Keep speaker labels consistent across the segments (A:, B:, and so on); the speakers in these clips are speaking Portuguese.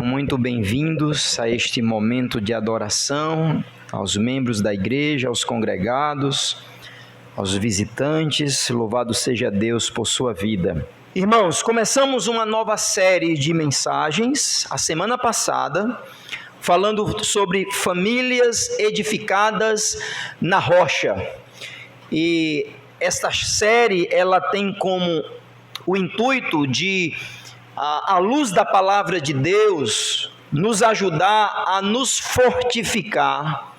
A: Sejam muito bem-vindos a este momento de adoração, aos membros da igreja, aos congregados, aos visitantes. Louvado seja Deus por sua vida. Irmãos, começamos uma nova série de mensagens, a semana passada, falando sobre famílias edificadas na rocha. E esta série, ela tem como o intuito de, à luz da palavra de Deus, nos ajudar a nos fortificar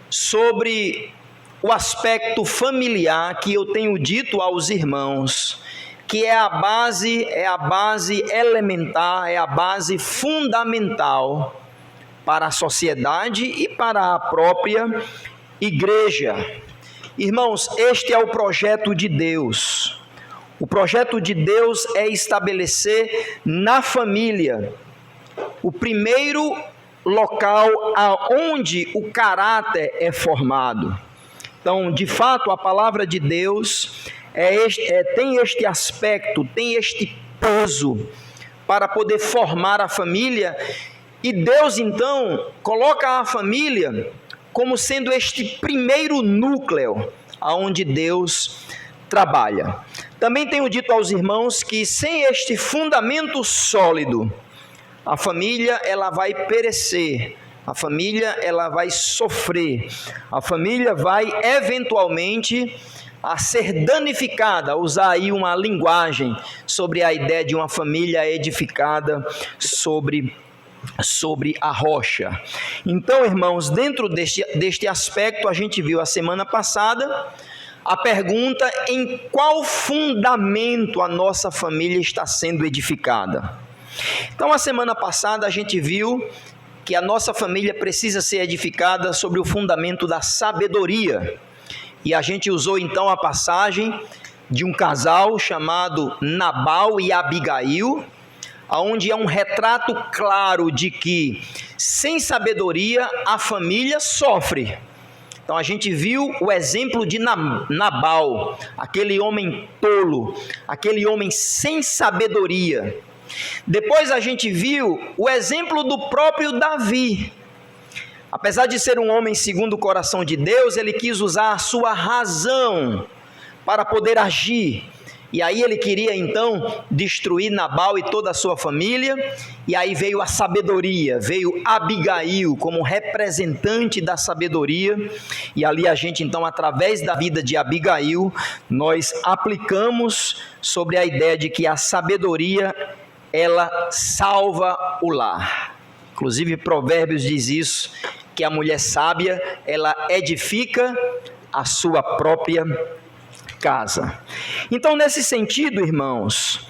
A: sobre o aspecto familiar que eu tenho dito aos irmãos, que é a base elementar, é a base fundamental para a sociedade e para a própria igreja. Irmãos, este é o projeto de Deus. O projeto de Deus é estabelecer na família o primeiro local aonde o caráter é formado. Então, de fato, a palavra de Deus tem este aspecto, tem este peso para poder formar a família. E Deus, então, coloca a família como sendo este primeiro núcleo aonde Deus trabalha. Também tenho dito aos irmãos que sem este fundamento sólido, a família ela vai perecer, a família ela vai sofrer, a família vai eventualmente a ser danificada, usar aí uma linguagem sobre a ideia de uma família edificada sobre a rocha. Então, irmãos, dentro deste aspecto, a gente viu a semana passada a pergunta: em qual fundamento a nossa família está sendo edificada? Então, a semana passada a gente viu que a nossa família precisa ser edificada sobre o fundamento da sabedoria. E a gente usou então a passagem de um casal chamado Nabal e Abigail, onde é um retrato claro de que sem sabedoria a família sofre. Então a gente viu o exemplo de Nabal, aquele homem tolo, aquele homem sem sabedoria. Depois a gente viu o exemplo do próprio Davi. Apesar de ser um homem segundo o coração de Deus, ele quis usar a sua razão para poder agir. E aí ele queria então destruir Nabal e toda a sua família, e aí veio a sabedoria, veio Abigail como representante da sabedoria, e ali a gente então, através da vida de Abigail, nós aplicamos sobre a ideia de que a sabedoria, ela salva o lar. Inclusive Provérbios diz isso, que a mulher sábia, ela edifica a sua própria casa. Então, nesse sentido, irmãos,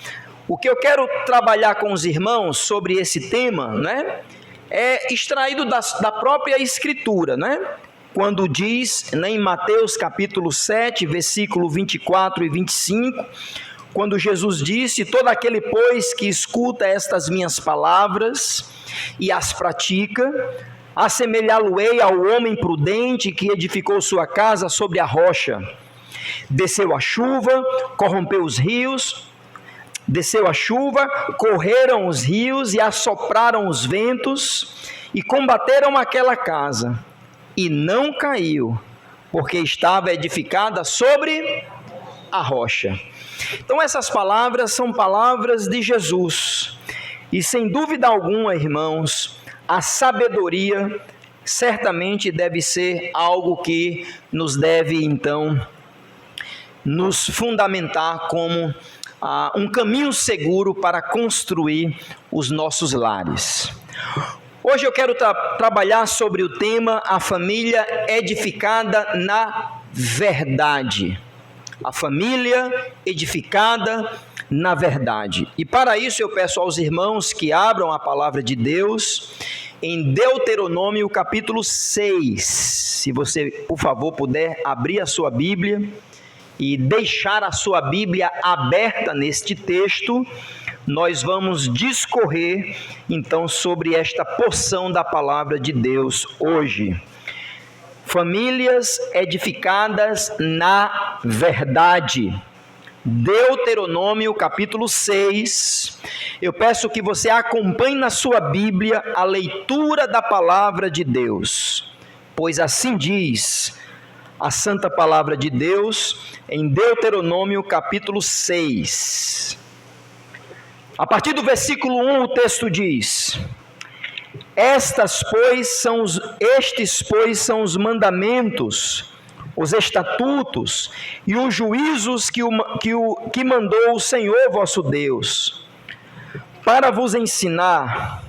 A: o que eu quero trabalhar com os irmãos sobre esse tema, né, é extraído da própria Escritura, né? Quando diz, né, em Mateus capítulo 7, versículo 24 e 25, quando Jesus disse: todo aquele, pois, que escuta estas minhas palavras e as pratica, assemelhá-lo-ei ao homem prudente que edificou sua casa sobre a rocha. Desceu a chuva, corrompeu os rios, correram os rios e assopraram os ventos e combateram aquela casa, e não caiu, porque estava edificada sobre a rocha. Então essas palavras são palavras de Jesus, e sem dúvida alguma, irmãos, a sabedoria certamente deve ser algo que nos deve então nos fundamentar como um caminho seguro para construir os nossos lares. Hoje eu quero trabalhar sobre o tema a família edificada na verdade. A família edificada na verdade. E para isso eu peço aos irmãos que abram a palavra de Deus em Deuteronômio capítulo 6. Se você, por favor, puder abrir a sua Bíblia e deixar a sua Bíblia aberta neste texto, nós vamos discorrer então sobre esta porção da palavra de Deus hoje. Famílias edificadas na verdade. Deuteronômio capítulo 6. Eu peço que você acompanhe na sua Bíblia a leitura da palavra de Deus, pois assim diz a santa palavra de Deus em Deuteronômio capítulo 6. A partir do versículo 1 o texto diz: Estes, pois, são os mandamentos, os estatutos e os juízos que mandou o Senhor vosso Deus, para vos ensinar,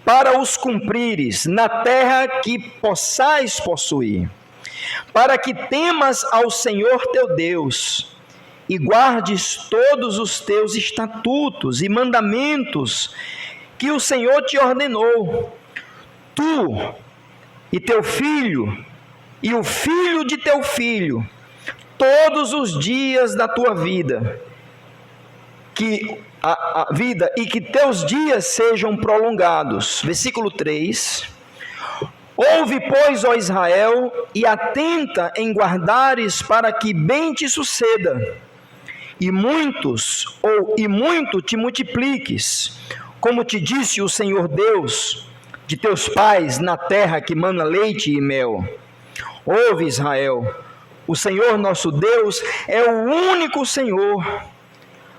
A: para os cumprires na terra que possais possuir, para que temas ao Senhor teu Deus, e guardes todos os teus estatutos e mandamentos que o Senhor te ordenou, tu e teu filho, e o filho de teu filho, todos os dias da tua vida, e que teus dias sejam prolongados. Versículo 3: Ouve, pois, ó Israel, e atenta em guardares, para que bem te suceda, e muito te multipliques, como te disse o Senhor Deus de teus pais, na terra que mana leite e mel. Ouve, Israel, o Senhor nosso Deus é o único Senhor.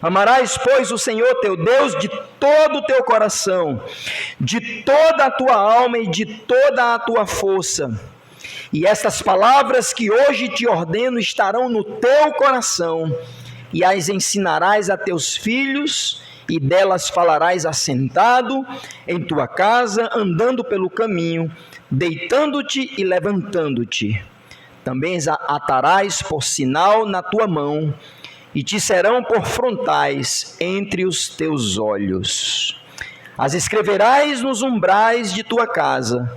A: Amarás, pois, o Senhor teu Deus de todo o teu coração, de toda a tua alma e de toda a tua força. E estas palavras que hoje te ordeno estarão no teu coração, e as ensinarás a teus filhos, e delas falarás assentado em tua casa, andando pelo caminho, deitando-te e levantando-te. Também as atarás por sinal na tua mão, e te serão por frontais entre os teus olhos. As escreverás nos umbrais de tua casa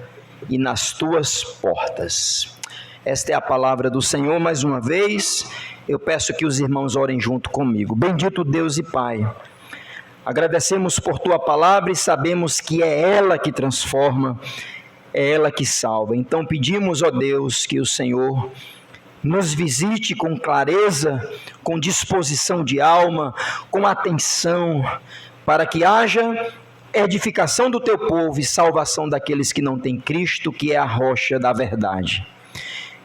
A: e nas tuas portas. Esta é a palavra do Senhor. Mais uma vez, eu peço que os irmãos orem junto comigo. Bendito Deus e Pai, agradecemos por tua palavra e sabemos que é ela que transforma, é ela que salva. Então pedimos, ó Deus, que o Senhor nos visite com clareza, com disposição de alma, com atenção, para que haja edificação do teu povo e salvação daqueles que não têm Cristo, que é a rocha da verdade.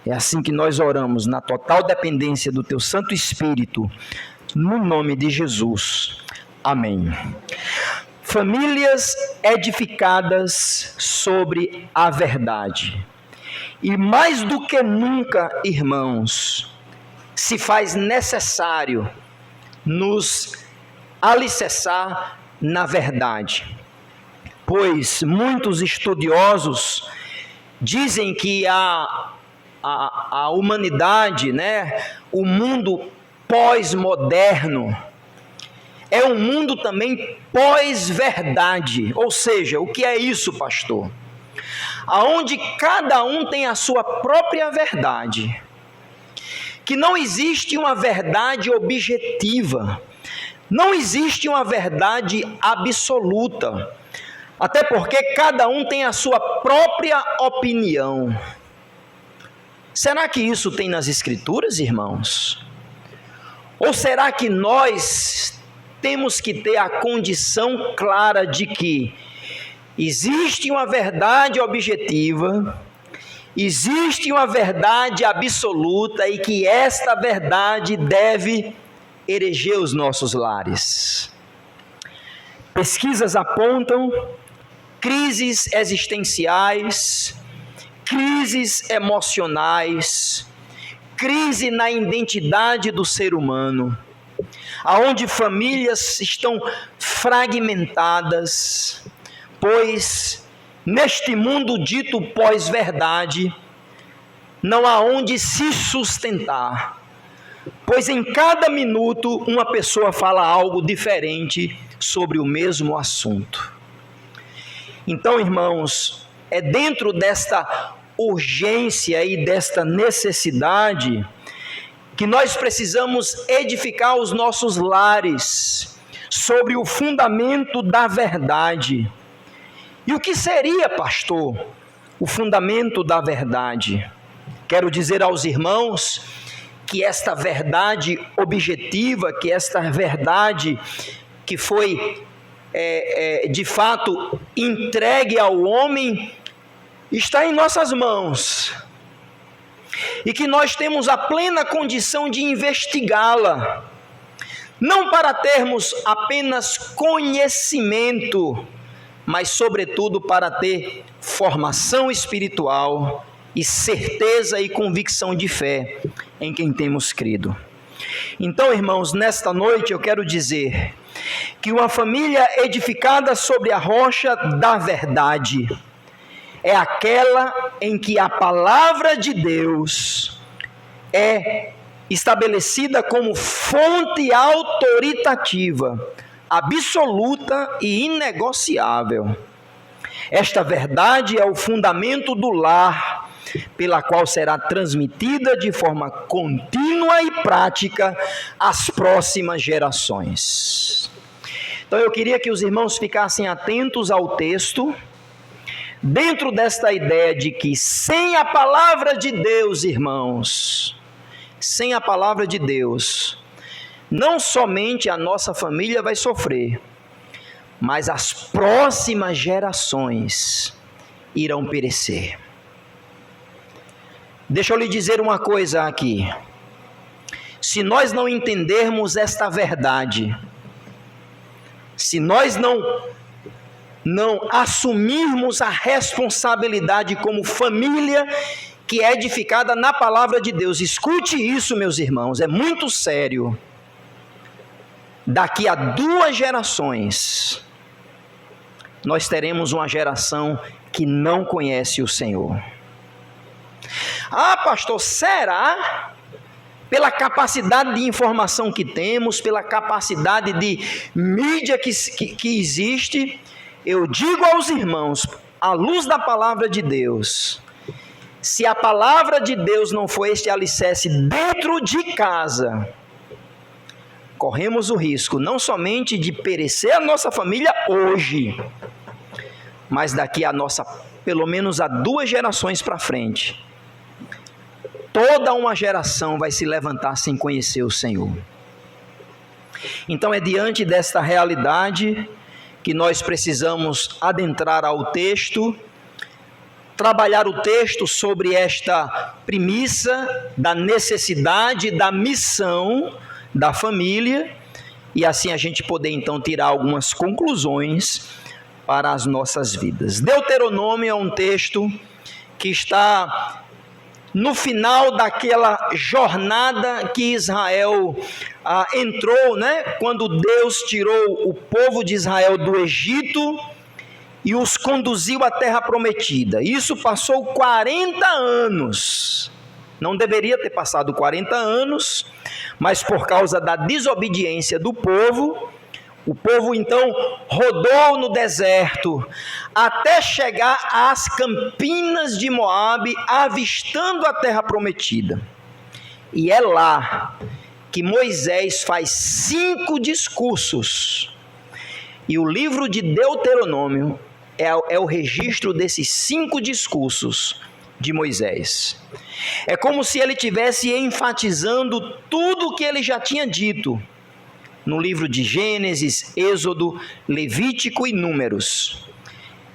A: É assim que nós oramos, na total dependência do teu Santo Espírito, no nome de Jesus. Amém. Famílias edificadas sobre a verdade. E mais do que nunca, irmãos, se faz necessário nos alicerçar na verdade. Pois muitos estudiosos dizem que a humanidade, o mundo pós-moderno, é um mundo também pós-verdade. Ou seja, o que é isso, pastor? Aonde cada um tem a sua própria verdade, que não existe uma verdade objetiva, não existe uma verdade absoluta, até porque cada um tem a sua própria opinião. Será que isso tem nas Escrituras, irmãos? Ou será que nós temos que ter a condição clara de que existe uma verdade objetiva, existe uma verdade absoluta e que esta verdade deve erigir os nossos lares? Pesquisas apontam crises existenciais, crises emocionais, crise na identidade do ser humano, aonde famílias estão fragmentadas, pois neste mundo dito pós-verdade, não há onde se sustentar, pois em cada minuto uma pessoa fala algo diferente sobre o mesmo assunto. Então, irmãos, é dentro desta urgência e desta necessidade que nós precisamos edificar os nossos lares sobre o fundamento da verdade. E o que seria, pastor, o fundamento da verdade? Quero dizer aos irmãos que esta verdade objetiva, que esta verdade que foi de fato entregue ao homem, está em nossas mãos, e que nós temos a plena condição de investigá-la, não para termos apenas conhecimento, mas sobretudo para ter formação espiritual e certeza e convicção de fé em quem temos crido. Então, irmãos, nesta noite eu quero dizer que uma família edificada sobre a rocha da verdade é aquela em que a palavra de Deus é estabelecida como fonte autoritativa, absoluta e inegociável. Esta verdade é o fundamento do lar, pela qual será transmitida de forma contínua e prática às próximas gerações. Então eu queria que os irmãos ficassem atentos ao texto, dentro desta ideia de que sem a palavra de Deus, irmãos, sem a palavra de Deus, não somente a nossa família vai sofrer, mas as próximas gerações irão perecer. Deixa eu lhe dizer uma coisa aqui. Se nós não entendermos esta verdade, se nós não assumirmos a responsabilidade como família que é edificada na palavra de Deus, escute isso, meus irmãos, é muito sério. Daqui a 2 gerações, nós teremos uma geração que não conhece o Senhor. Ah, pastor, será? Pela capacidade de informação que temos, pela capacidade de mídia que existe, eu digo aos irmãos, à luz da palavra de Deus, se a palavra de Deus não for este alicerce dentro de casa, corremos o risco não somente de perecer a nossa família hoje, mas daqui a pelo menos a 2 gerações para frente, toda uma geração vai se levantar sem conhecer o Senhor. Então é diante desta realidade que nós precisamos adentrar ao texto, trabalhar o texto sobre esta premissa da necessidade da missão da família, e assim a gente poder então tirar algumas conclusões para as nossas vidas. Deuteronômio é um texto que está no final daquela jornada que Israel entrou, quando Deus tirou o povo de Israel do Egito e os conduziu à terra prometida. Isso passou 40 anos. Não deveria ter passado 40 anos, mas por causa da desobediência do povo, o povo então rodou no deserto até chegar às campinas de Moabe, avistando a terra prometida. E é lá que Moisés faz 5 discursos. E o livro de Deuteronômio é o registro desses 5 discursos de Moisés. É como se ele estivesse enfatizando tudo o que ele já tinha dito no livro de Gênesis, Êxodo, Levítico e Números.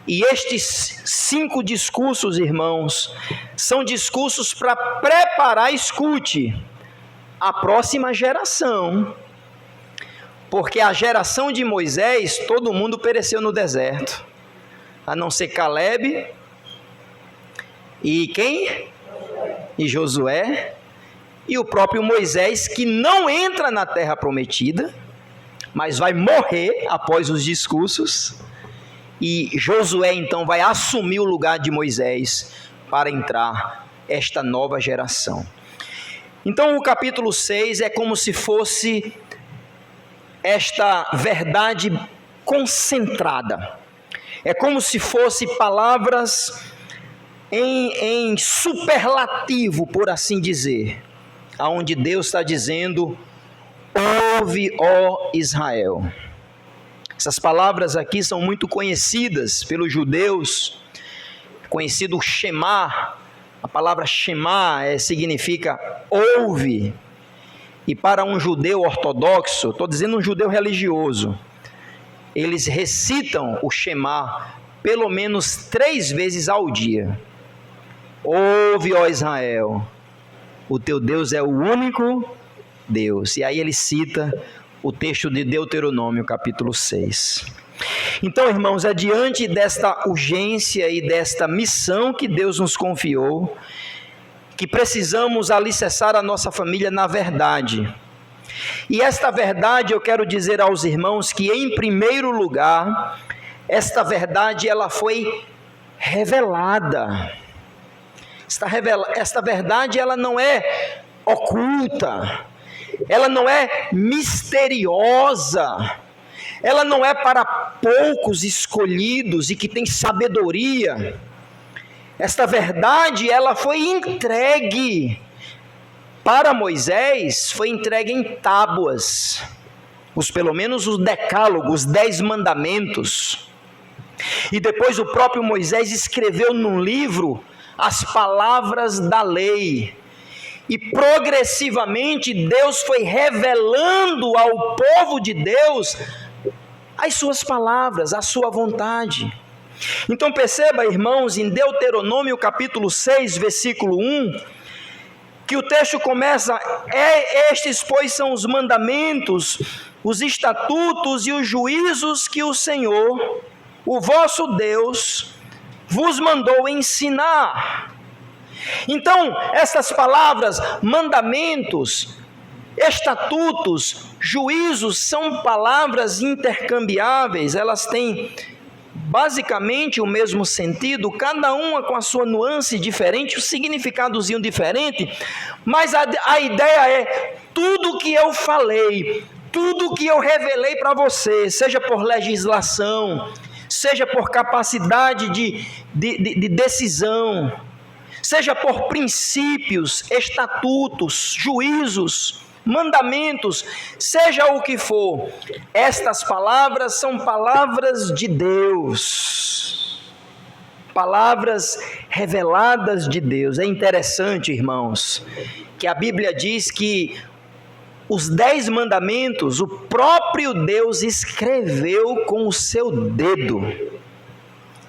A: E estes 5 discursos, irmãos, são discursos para preparar, escute, a próxima geração. Porque a geração de Moisés, todo mundo pereceu no deserto, a não ser Caleb e quem? E Josué. E o próprio Moisés, que não entra na terra prometida, mas vai morrer após os discursos. E Josué então vai assumir o lugar de Moisés para entrar esta nova geração. Então o capítulo 6 é como se fosse esta verdade concentrada. É como se fosse palavras em superlativo, por assim dizer, aonde Deus está dizendo: ouve, ó Israel. Essas palavras aqui são muito conhecidas pelos judeus, conhecido Shema, A palavra Shema significa ouve. E para um judeu ortodoxo, estou dizendo um judeu religioso, eles recitam o Shema pelo menos 3 vezes ao dia. Ouve, ó Israel, o teu Deus é o único Deus. E aí ele cita o texto de Deuteronômio, capítulo 6. Então, irmãos, é diante desta urgência e desta missão que Deus nos confiou, que precisamos alicerçar a nossa família na verdade. E esta verdade, eu quero dizer aos irmãos que, em primeiro lugar, esta verdade ela foi revelada. Esta verdade ela não é oculta, ela não é misteriosa, ela não é para poucos escolhidos e que tem sabedoria. Esta verdade ela foi entregue para Moisés, foi entregue em tábuas, pelo menos os decálogos, 10 mandamentos. E depois o próprio Moisés escreveu num livro as palavras da lei. E progressivamente Deus foi revelando ao povo de Deus as suas palavras, a sua vontade. Então perceba, irmãos, em Deuteronômio capítulo 6, versículo 1, que o texto começa: estes, pois, são os mandamentos, os estatutos e os juízos que o Senhor, o vosso Deus, vos mandou ensinar. Então, essas palavras, mandamentos, estatutos, juízos, são palavras intercambiáveis, elas têm basicamente o mesmo sentido, cada uma com a sua nuance diferente, o significadozinho diferente, mas a ideia é: tudo que eu falei, tudo que eu revelei para você, seja por legislação, seja por capacidade de decisão, seja por princípios, estatutos, juízos, mandamentos, seja o que for, estas palavras são palavras de Deus, palavras reveladas de Deus. É interessante, irmãos, que a Bíblia diz que os 10 mandamentos, o próprio Deus escreveu com o seu dedo.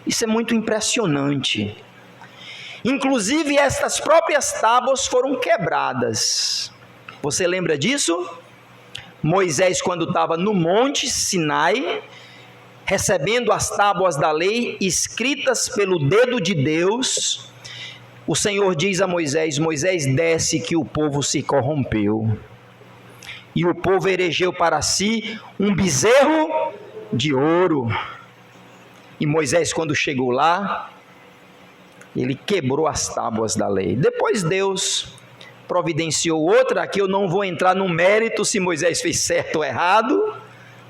A: Isso é muito impressionante. Inclusive, estas próprias tábuas foram quebradas. Você lembra disso? Moisés, quando estava no Monte Sinai, recebendo as tábuas da lei, escritas pelo dedo de Deus, o Senhor diz a Moisés: Moisés, desce que o povo se corrompeu. E o povo erigeu para si um bezerro de ouro. E Moisés, quando chegou lá, ele quebrou as tábuas da lei. Depois Deus providenciou outra, que eu não vou entrar no mérito se Moisés fez certo ou errado,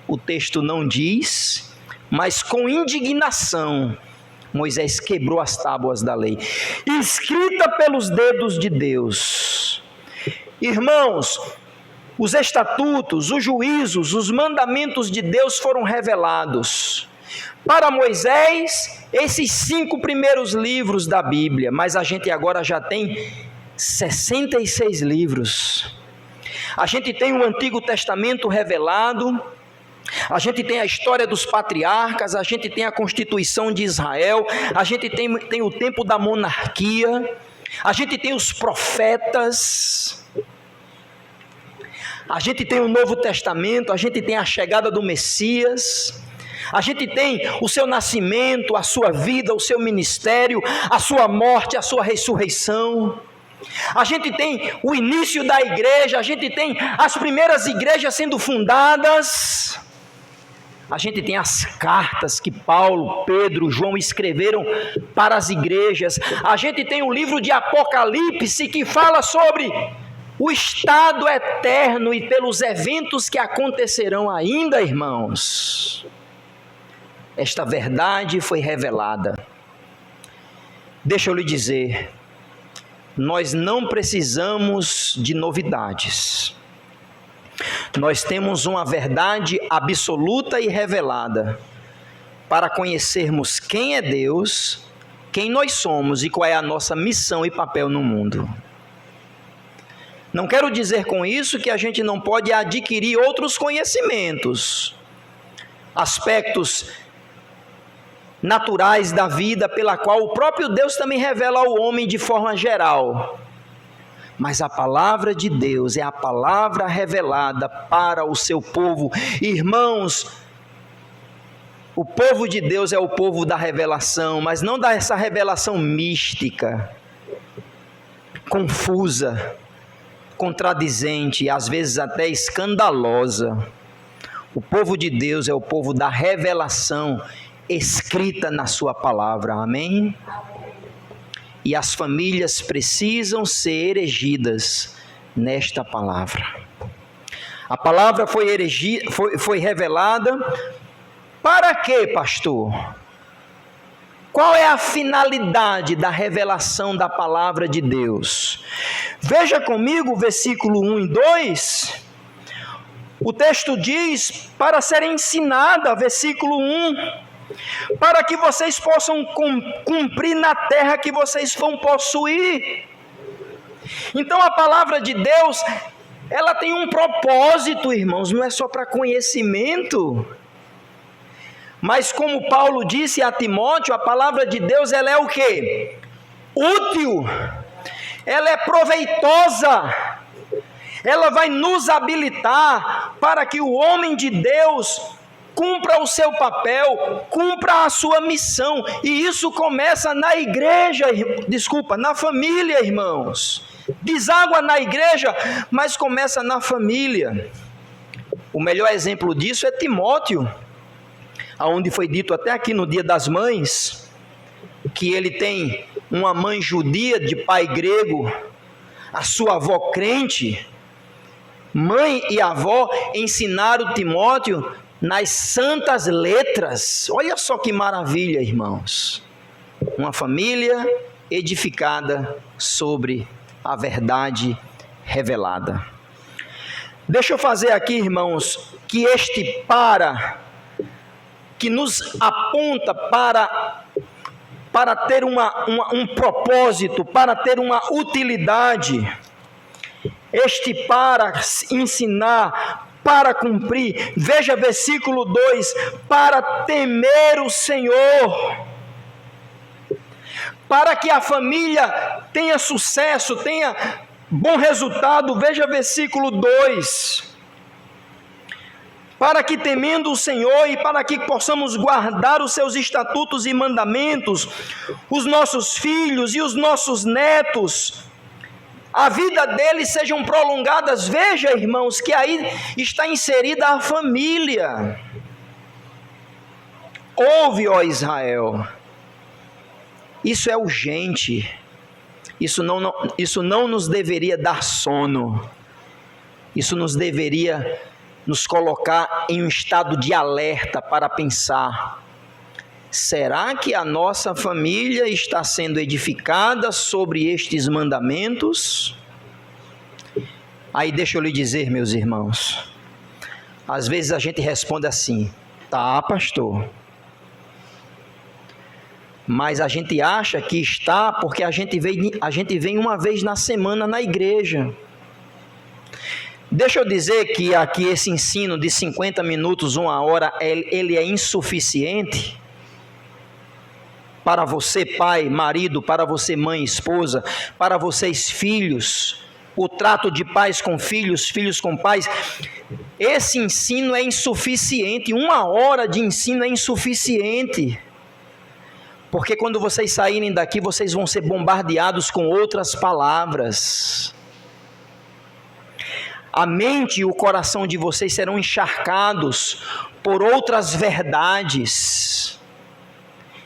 A: o texto não diz, mas com indignação, Moisés quebrou as tábuas da lei, escrita pelos dedos de Deus. Irmãos, os estatutos, os juízos, os mandamentos de Deus foram revelados. Para Moisés, esses 5 primeiros livros da Bíblia, mas a gente agora já tem 66 livros. A gente tem o Antigo Testamento revelado, a gente tem a história dos patriarcas, a gente tem a Constituição de Israel, a gente tem o tempo da monarquia, a gente tem os profetas, a gente tem o Novo Testamento, a gente tem a chegada do Messias, a gente tem o seu nascimento, a sua vida, o seu ministério, a sua morte, a sua ressurreição. A gente tem o início da igreja, a gente tem as primeiras igrejas sendo fundadas, a gente tem as cartas que Paulo, Pedro, João escreveram para as igrejas, a gente tem o livro de Apocalipse que fala sobre o estado eterno e pelos eventos que acontecerão ainda, irmãos. Esta verdade foi revelada. Deixa eu lhe dizer, nós não precisamos de novidades. Nós temos uma verdade absoluta e revelada para conhecermos quem é Deus, quem nós somos e qual é a nossa missão e papel no mundo. Não quero dizer com isso que a gente não pode adquirir outros conhecimentos, aspectos naturais da vida, pela qual o próprio Deus também revela ao homem de forma geral. Mas a palavra de Deus é a palavra revelada para o seu povo. Irmãos, o povo de Deus é o povo da revelação, mas não dessa revelação mística, confusa, contradizente e às vezes até escandalosa. O povo de Deus é o povo da revelação escrita na sua palavra, amém? E as famílias precisam ser erigidas nesta palavra. A palavra foi revelada para quê, pastor? Qual é a finalidade da revelação da palavra de Deus? Veja comigo o versículo 1 e 2. O texto diz, para ser ensinada, versículo 1, para que vocês possam cumprir na terra que vocês vão possuir. Então a palavra de Deus, ela tem um propósito, irmãos, não é só para conhecimento. Mas como Paulo disse a Timóteo, a palavra de Deus, ela é o quê? Útil, ela é proveitosa, ela vai nos habilitar para que o homem de Deus cumpra o seu papel, cumpra a sua missão, e isso começa na igreja, na família, irmãos. Deságua na igreja, mas começa na família. O melhor exemplo disso é Timóteo, aonde foi dito até aqui no Dia das Mães, que ele tem uma mãe judia de pai grego, a sua avó crente. Mãe e avó ensinaram Timóteo nas santas letras. Olha só que maravilha, irmãos. Uma família edificada sobre a verdade revelada. Deixa eu fazer aqui, irmãos, que este que nos aponta para ter um propósito, para ter uma utilidade. Este para ensinar, para cumprir. Veja versículo 2, para temer o Senhor, para que a família tenha sucesso, tenha bom resultado. Veja versículo 2, para que temendo o Senhor e para que possamos guardar os seus estatutos e mandamentos, os nossos filhos e os nossos netos, a vida deles sejam prolongadas. Veja, irmãos, que aí está inserida a família. Ouve, ó Israel, isso é urgente, isso não nos deveria dar sono, isso nos deveria nos colocar em um estado de alerta para pensar: será que a nossa família está sendo edificada sobre estes mandamentos? Aí deixa eu lhe dizer, meus irmãos, às vezes a gente responde assim: tá, pastor, mas a gente acha que está porque a gente vem uma vez na semana na igreja. Deixa eu dizer que aqui esse ensino de 50 minutos, 1 hora, ele é insuficiente para você, pai, marido, para você, mãe, esposa, para vocês, filhos, o trato de pais com filhos, filhos com pais. Esse ensino é insuficiente, 1 hora de ensino é insuficiente, porque quando vocês saírem daqui, vocês vão ser bombardeados com outras palavras. A mente e o coração de vocês serão encharcados por outras verdades.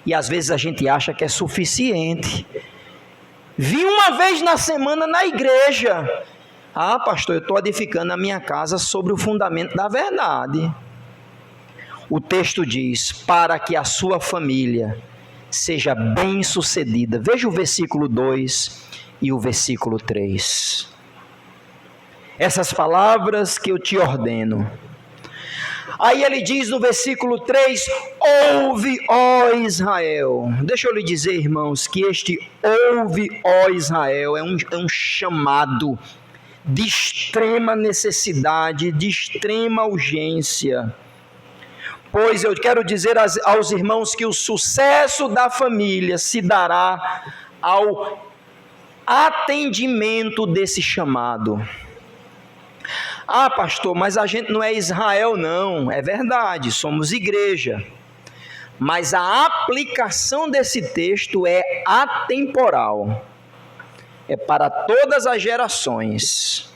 A: E às vezes a gente acha que é suficiente. Vim uma vez na semana na igreja. Ah, pastor, eu estou edificando a minha casa sobre o fundamento da verdade. O texto diz: para que a sua família seja bem sucedida. Veja o versículo 2 e o versículo 3. Essas palavras que eu te ordeno. Aí ele diz no versículo 3, ouve, ó Israel. Deixa eu lhe dizer, irmãos, que este ouve, ó Israel, é um chamado de extrema necessidade, de extrema urgência. Pois eu quero dizer aos irmãos que o sucesso da família se dará ao atendimento desse chamado. Ah, pastor, mas a gente não é Israel, não. É verdade, somos igreja. Mas a aplicação desse texto é atemporal. É para todas as gerações.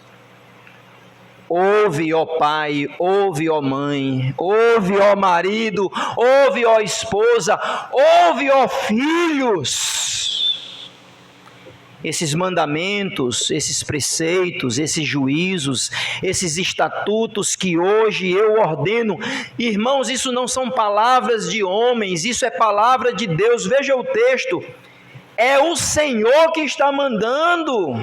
A: Ouve, ó pai, ouve, ó mãe, ouve, ó marido, ouve, ó esposa, ouve, ó filhos. Esses mandamentos, esses preceitos, esses juízos, esses estatutos que hoje eu ordeno, irmãos, isso não são palavras de homens, isso é palavra de Deus. Veja o texto, é o Senhor que está mandando.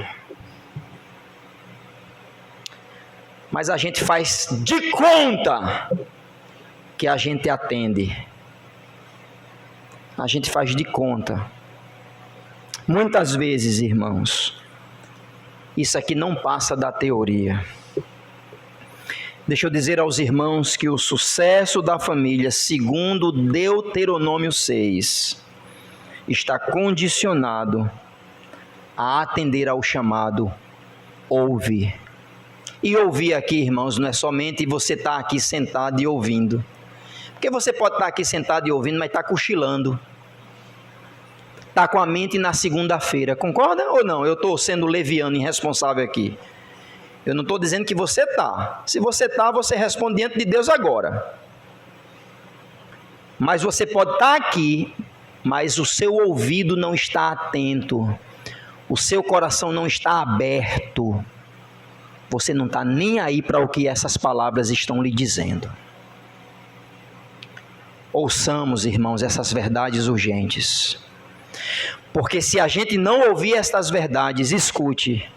A: Mas a gente faz de conta que a gente atende. A gente faz de conta. Muitas vezes, irmãos, isso aqui não passa da teoria. Deixa eu dizer aos irmãos que o sucesso da família, segundo Deuteronômio 6, está condicionado a atender ao chamado ouve. E ouvir aqui, irmãos, não é somente você estar aqui sentado e ouvindo. Porque você pode estar aqui sentado e ouvindo, mas está cochilando. Está com a mente na segunda-feira. Concorda ou não? Eu estou sendo leviano, irresponsável aqui. Eu não estou dizendo que você está. Se você está, você responde diante de Deus agora. Mas você pode estar aqui, mas o seu ouvido não está atento. O seu coração não está aberto. Você não está nem aí para o que essas palavras estão lhe dizendo. Ouçamos, irmãos, essas verdades urgentes. Porque se a gente não ouvir estas verdades, escute,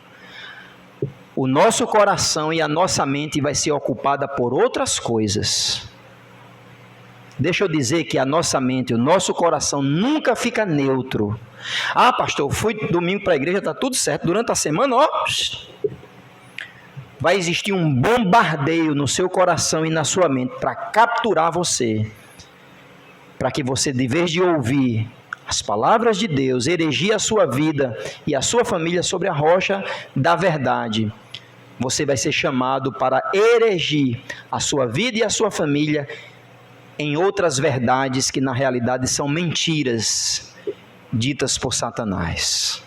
A: o nosso coração e a nossa mente vai ser ocupada por outras coisas. Deixa eu dizer que a nossa mente, o nosso coração nunca fica neutro. Ah, pastor, eu fui domingo para a igreja, está tudo certo. Durante a semana, ó, vai existir um bombardeio no seu coração e na sua mente para capturar você. Para que você, de vez de ouvir as palavras de Deus, erigir a sua vida e a sua família sobre a rocha da verdade, você vai ser chamado para erigir a sua vida e a sua família em outras verdades que na realidade são mentiras ditas por Satanás.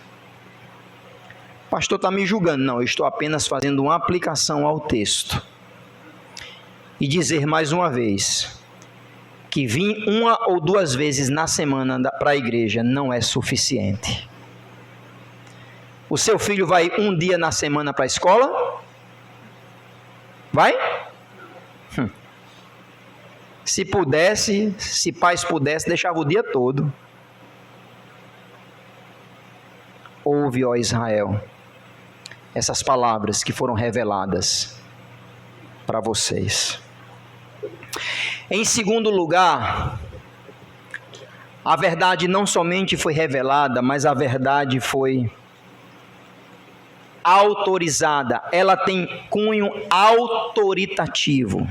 A: Pastor, está me julgando? Não, eu estou apenas fazendo uma aplicação ao texto. E dizer mais uma vez, que vir uma ou duas vezes na semana para a igreja não é suficiente. O seu filho vai um dia na semana para a escola? Vai? Se pudesse, se pais pudessem, deixava o dia todo. Ouve, ó Israel, essas palavras que foram reveladas para vocês. Em segundo lugar, a verdade não somente foi revelada, mas a verdade foi autorizada. Ela tem cunho autoritativo.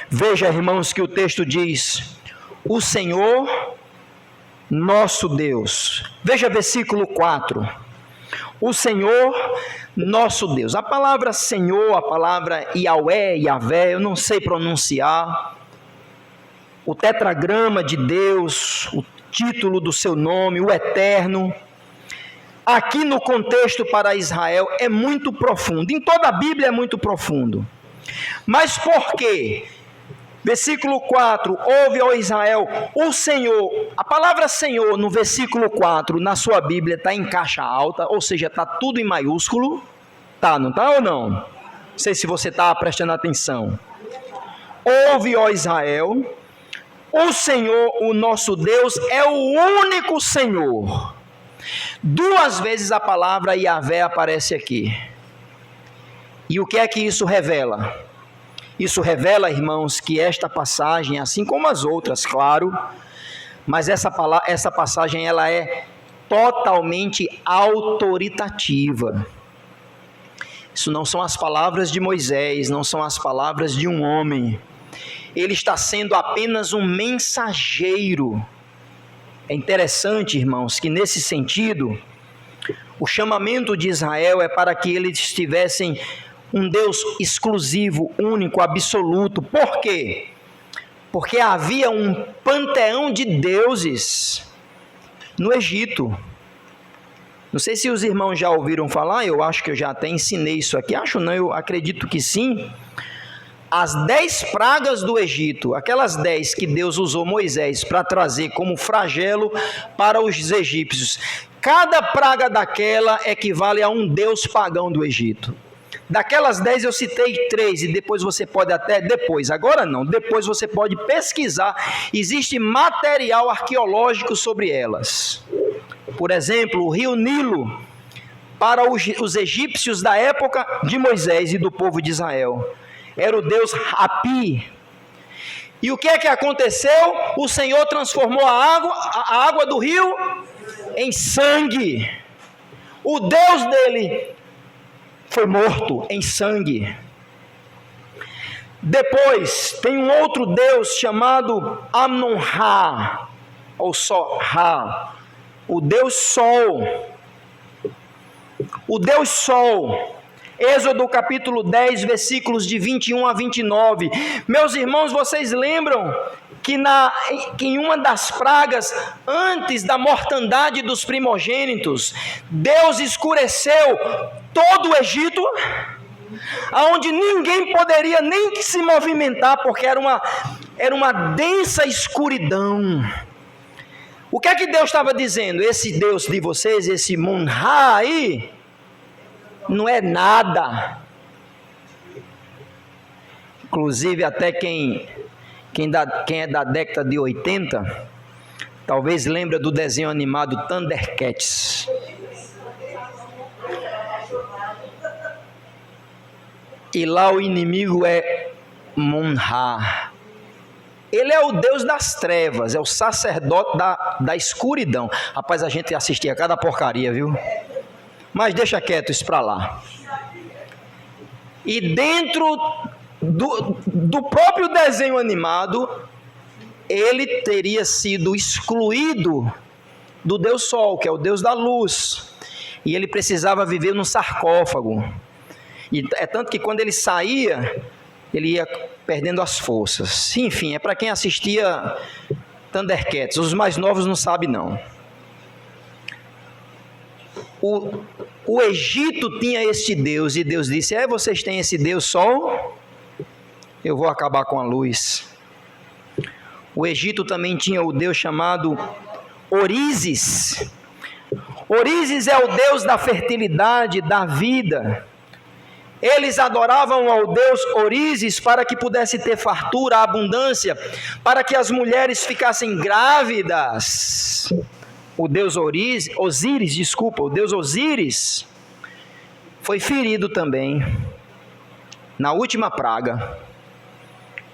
A: Veja, irmãos, que o texto diz: o Senhor nosso Deus. Veja versículo 4. O Senhor nosso Deus. A palavra Senhor, a palavra Yahweh, Yahvé, eu não sei pronunciar. O tetragrama de Deus, o título do seu nome, o Eterno. Aqui no contexto para Israel é muito profundo. Em toda a Bíblia é muito profundo. Mas por quê? Versículo 4, ouve, ó Israel, o Senhor. A palavra Senhor no versículo 4 na sua Bíblia está em caixa alta, ou seja, está tudo em maiúsculo. Tá, não está ou não? Não sei se você está prestando atenção. Ouve, ó Israel, o Senhor, o nosso Deus, é o único Senhor. Duas vezes a palavra Yahvé aparece aqui. E o que é que isso revela? Isso revela, irmãos, que esta passagem, assim como as outras, claro, mas essa passagem ela é totalmente autoritativa. Isso não são as palavras de Moisés, não são as palavras de um homem. Ele está sendo apenas um mensageiro. É interessante, irmãos, que nesse sentido, o chamamento de Israel é para que eles tivessem um Deus exclusivo, único, absoluto. Por quê? Porque havia um panteão de deuses no Egito. Não sei se os irmãos já ouviram falar, eu acho que eu já até ensinei isso aqui, acho não, eu acredito que sim. As 10 pragas do Egito, aquelas 10 que Deus usou Moisés para trazer como flagelo para os egípcios, cada praga daquela equivale a um deus pagão do Egito. Daquelas 10 eu citei 3 e depois você pode agora não, depois você pode pesquisar, existe material arqueológico sobre elas. Por exemplo, o rio Nilo, para os egípcios da época de Moisés e do povo de Israel, era o deus Hapi. E o que é que aconteceu? O Senhor transformou a água do rio em sangue. O deus dele foi morto em sangue. Depois tem um outro deus chamado Amon-Ra, ou só Ra, o Deus Sol. O Deus Sol. Êxodo capítulo 10, versículos de 21 a 29. Meus irmãos, vocês lembram que em uma das pragas, antes da mortandade dos primogênitos, Deus escureceu todo o Egito, aonde ninguém poderia nem se movimentar, porque era uma densa escuridão. O que é que Deus estava dizendo? Esse Deus de vocês, esse Mun-Ra aí, não é nada. Inclusive até quem é da década de 80, talvez lembra do desenho animado Thundercats. E lá o inimigo é Mun-Ra. Ele é o Deus das trevas, é o sacerdote da escuridão. Rapaz, a gente assistia cada porcaria, viu? Mas deixa quieto isso para lá. E dentro do próprio desenho animado, ele teria sido excluído do Deus Sol, que é o Deus da luz. E ele precisava viver num sarcófago. E é tanto que quando ele saía, ele ia perdendo as forças. Enfim, é para quem assistia Thundercats. Os mais novos não sabem não. O Egito tinha este Deus, e Deus disse: vocês têm esse Deus Sol? Eu vou acabar com a luz. O Egito também tinha o Deus chamado Orísis. Orísis é o Deus da fertilidade, da vida. Eles adoravam ao Deus Orísis para que pudesse ter fartura, abundância, para que as mulheres ficassem grávidas. O Deus Osíris foi ferido também na última praga,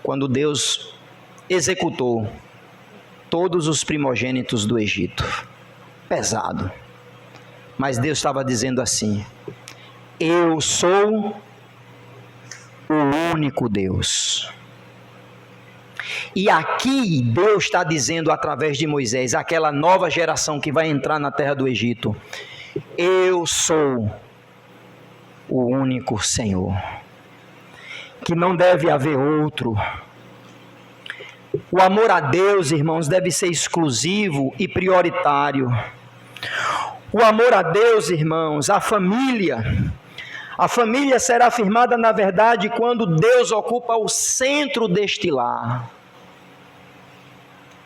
A: quando Deus executou todos os primogênitos do Egito. Pesado. Mas Deus estava dizendo assim: eu sou o único Deus. E aqui Deus está dizendo através de Moisés, aquela nova geração que vai entrar na terra do Egito: eu sou o único Senhor, que não deve haver outro. O amor a Deus, irmãos, deve ser exclusivo e prioritário. O amor a Deus, irmãos, a família será afirmada na verdade quando Deus ocupa o centro deste lar.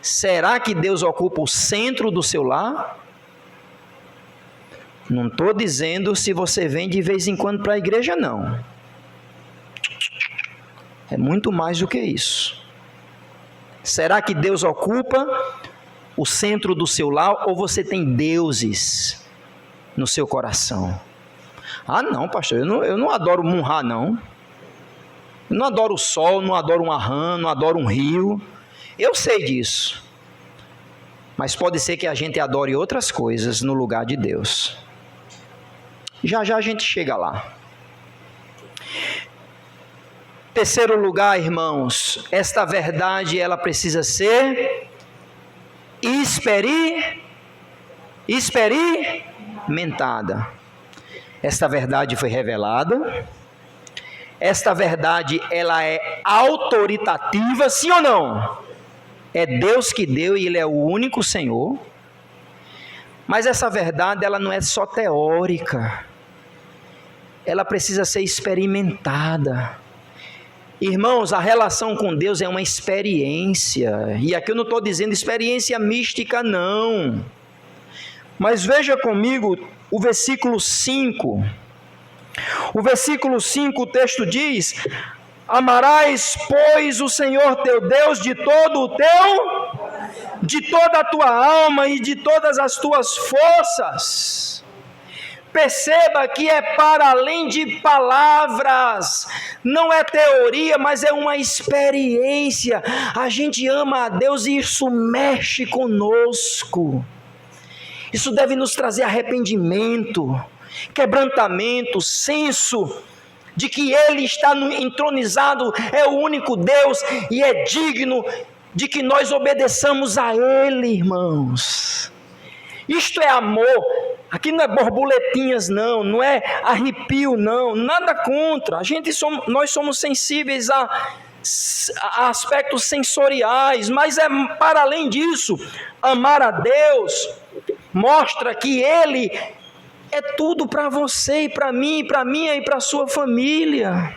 A: Será que Deus ocupa o centro do seu lar? Não estou dizendo se você vem de vez em quando para a igreja, não. É muito mais do que isso. Será que Deus ocupa o centro do seu lar, ou você tem deuses no seu coração? Ah não, pastor, eu não adoro Mun-Ra não. Eu não adoro o sol, não adoro uma rã, não adoro um rio. Eu sei disso. Mas pode ser que a gente adore outras coisas no lugar de Deus. Já já a gente chega lá. Terceiro lugar, irmãos, esta verdade ela precisa ser experimentada. Esta verdade foi revelada. Esta verdade ela é autoritativa, sim ou não? É Deus que deu e Ele é o único Senhor. Mas essa verdade ela não é só teórica. Ela precisa ser experimentada. Irmãos, a relação com Deus é uma experiência. E aqui eu não estou dizendo experiência mística, não. Mas veja comigo o versículo 5. O versículo 5, o texto diz: amarás, pois, o Senhor teu Deus de toda a tua alma e de todas as tuas forças. Perceba que é para além de palavras, não é teoria, mas é uma experiência. A gente ama a Deus e isso mexe conosco. Isso deve nos trazer arrependimento, quebrantamento, senso de que Ele está entronizado, é o único Deus e é digno de que nós obedeçamos a Ele, irmãos. Isto é amor. Aqui não é borboletinhas, não é arrepio, nada contra. Nós somos sensíveis a aspectos sensoriais, mas é para além disso. Amar a Deus mostra que Ele é tudo para você e para mim, para minha e para a sua família.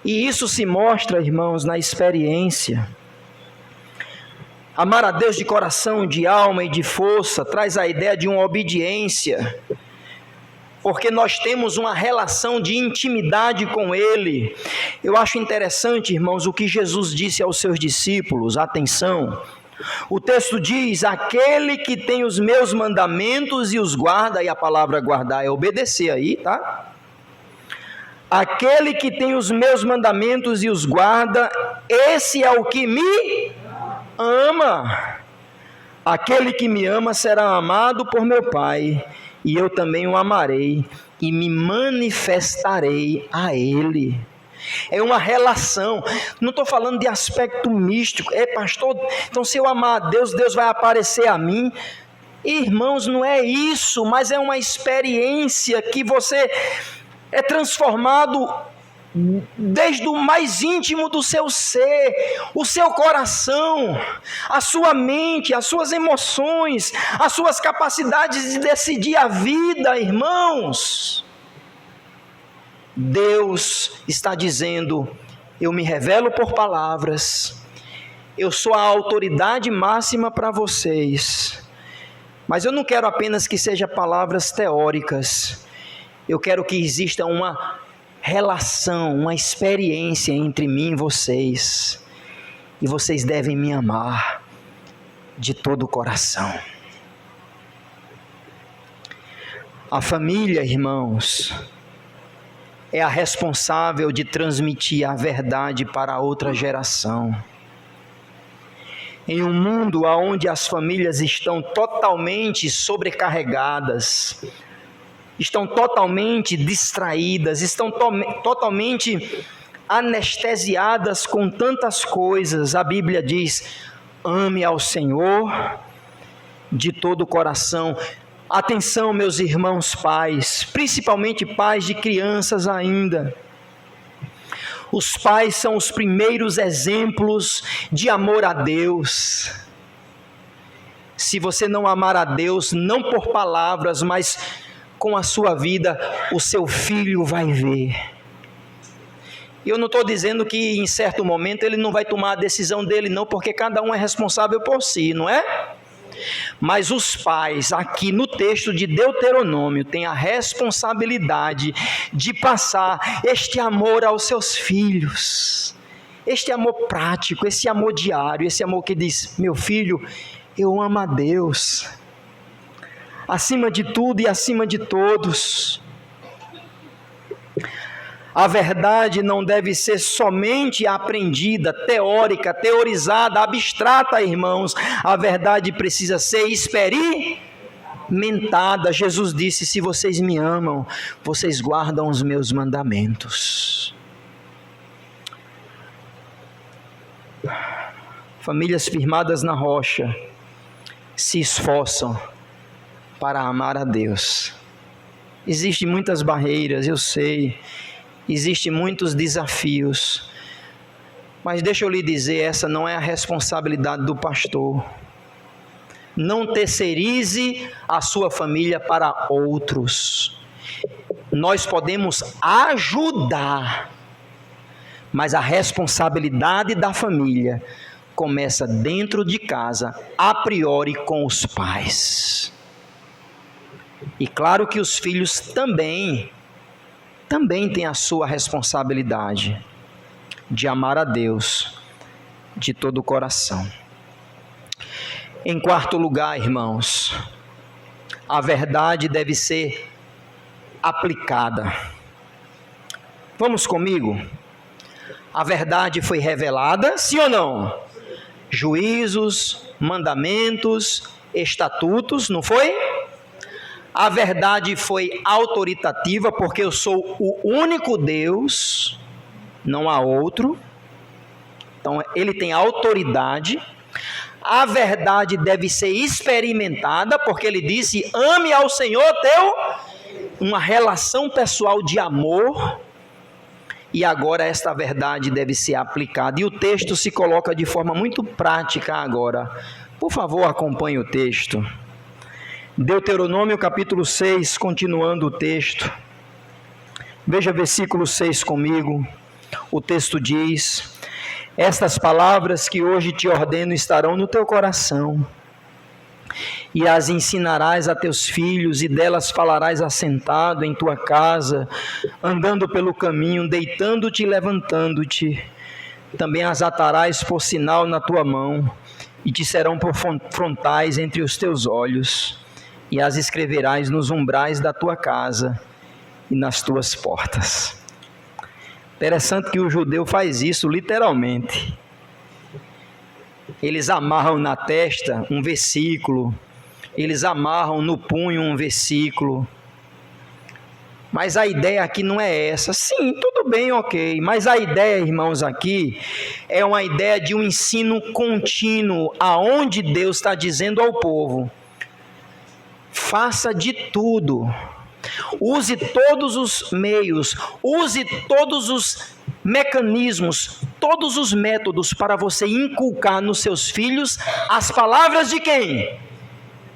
A: E isso se mostra, irmãos, na experiência. Amar a Deus de coração, de alma e de força traz a ideia de uma obediência, porque nós temos uma relação de intimidade com Ele. Eu acho interessante, irmãos, o que Jesus disse aos seus discípulos. Atenção, o texto diz: aquele que tem os meus mandamentos e os guarda, e a palavra guardar é obedecer aí, tá? Aquele que tem os meus mandamentos e os guarda, esse é o que me ama. Aquele que me ama será amado por meu Pai, e eu também o amarei e me manifestarei a Ele. É uma relação. Não estou falando de aspecto místico. Pastor, então se eu amar a Deus, Deus vai aparecer a mim. Irmãos, não é isso, mas é uma experiência que você é transformado desde o mais íntimo do seu ser, o seu coração, a sua mente, as suas emoções, as suas capacidades de decidir a vida, irmãos. Deus está dizendo: eu me revelo por palavras, eu sou a autoridade máxima para vocês, mas eu não quero apenas que sejam palavras teóricas, eu quero que exista uma relação, uma experiência entre mim e vocês devem me amar de todo o coração. A família, irmãos, é a responsável de transmitir a verdade para a outra geração. Em um mundo onde as famílias estão totalmente sobrecarregadas, estão totalmente distraídas, estão totalmente anestesiadas com tantas coisas, a Bíblia diz: ame ao Senhor de todo o coração. Atenção, meus irmãos pais, principalmente pais de crianças ainda. Os pais são os primeiros exemplos de amor a Deus. Se você não amar a Deus, não por palavras, mas com a sua vida, o seu filho vai ver. Eu não estou dizendo que em certo momento ele não vai tomar a decisão dele, não, porque cada um é responsável por si, não é? Mas os pais, aqui no texto de Deuteronômio, têm a responsabilidade de passar este amor aos seus filhos, este amor prático, esse amor diário, esse amor que diz: meu filho, eu amo a Deus acima de tudo e acima de todos. A verdade não deve ser somente aprendida, teórica, teorizada, abstrata, irmãos. A verdade precisa ser experimentada. Jesus disse: se vocês me amam, vocês guardam os meus mandamentos. Famílias firmadas na rocha se esforçam para amar a Deus. Existem muitas barreiras, eu sei. Existem muitos desafios. Mas deixa eu lhe dizer, essa não é a responsabilidade do pastor. Não terceirize a sua família para outros. Nós podemos ajudar, mas a responsabilidade da família começa dentro de casa, a priori com os pais. E claro que os filhos também têm a sua responsabilidade de amar a Deus de todo o coração. Em quarto lugar, irmãos, a verdade deve ser aplicada. Vamos comigo? A verdade foi revelada, sim ou não? Juízos, mandamentos, estatutos, não foi? A verdade foi autoritativa, porque eu sou o único Deus, não há outro. Então ele tem autoridade. A verdade deve ser experimentada, porque ele disse: ame ao Senhor teu, uma relação pessoal de amor. E agora esta verdade deve ser aplicada. E o texto se coloca de forma muito prática agora. Por favor, acompanhe o texto. Deuteronômio capítulo 6, continuando o texto. Veja versículo 6 comigo. O texto diz: estas palavras que hoje te ordeno estarão no teu coração, e as ensinarás a teus filhos, e delas falarás assentado em tua casa, andando pelo caminho, deitando-te e levantando-te. Também as atarás por sinal na tua mão, e te serão por frontais entre os teus olhos, e as escreverás nos umbrais da tua casa e nas tuas portas. Interessante que o judeu faz isso literalmente. Eles amarram na testa um versículo, eles amarram no punho um versículo. Mas a ideia aqui não é essa. Sim, tudo bem, ok. Mas a ideia, irmãos, aqui é uma ideia de um ensino contínuo, aonde Deus está dizendo ao povo: faça de tudo, use todos os meios, use todos os mecanismos, todos os métodos para você inculcar nos seus filhos as palavras de quem?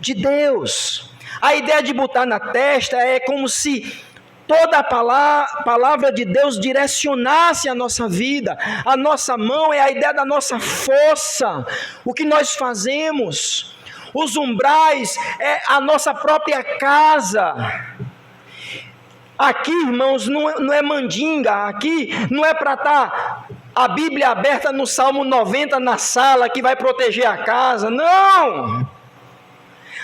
A: De Deus. A ideia de botar na testa é como se toda a palavra de Deus direcionasse a nossa vida. A nossa mão é a ideia da nossa força, o que nós fazemos. Os umbrais é a nossa própria casa. Aqui, irmãos, não é mandinga. Aqui não é para estar a Bíblia aberta no Salmo 90 na sala que vai proteger a casa. Não!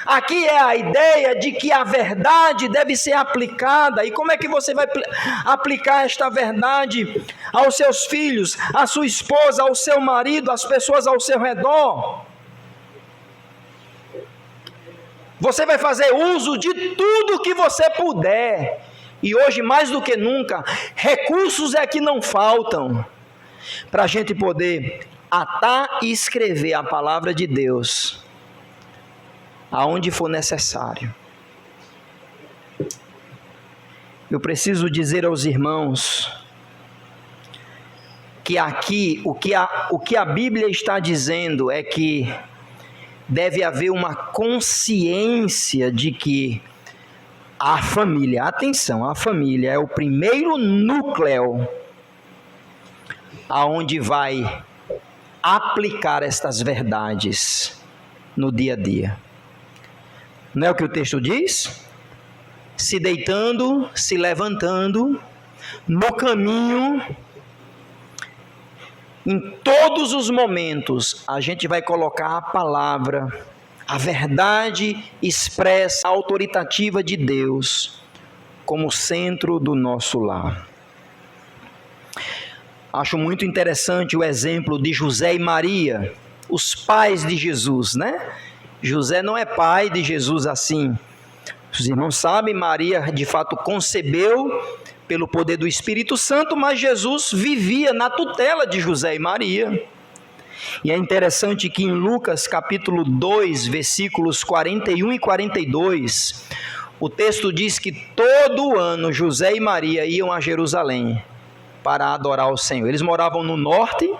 A: Aqui é a ideia de que a verdade deve ser aplicada. E como é que você vai aplicar esta verdade aos seus filhos, à sua esposa, ao seu marido, às pessoas ao seu redor? Você vai fazer uso de tudo que você puder. E hoje, mais do que nunca, recursos é que não faltam para a gente poder atar e escrever a palavra de Deus aonde for necessário. Eu preciso dizer aos irmãos que aqui o que a Bíblia está dizendo é que deve haver uma consciência de que a família, atenção, a família é o primeiro núcleo aonde vai aplicar estas verdades no dia a dia. Não é o que o texto diz? Se deitando, se levantando, no caminho, em todos os momentos, a gente vai colocar a palavra, a verdade expressa, autoritativa de Deus, como centro do nosso lar. Acho muito interessante o exemplo de José e Maria, os pais de Jesus, né? José não é pai de Jesus assim. Os irmãos sabem, Maria de fato concebeu pelo poder do Espírito Santo, mas Jesus vivia na tutela de José e Maria. E é interessante que em Lucas capítulo 2, versículos 41 e 42, o texto diz que todo ano José e Maria iam a Jerusalém para adorar o Senhor. Eles moravam no norte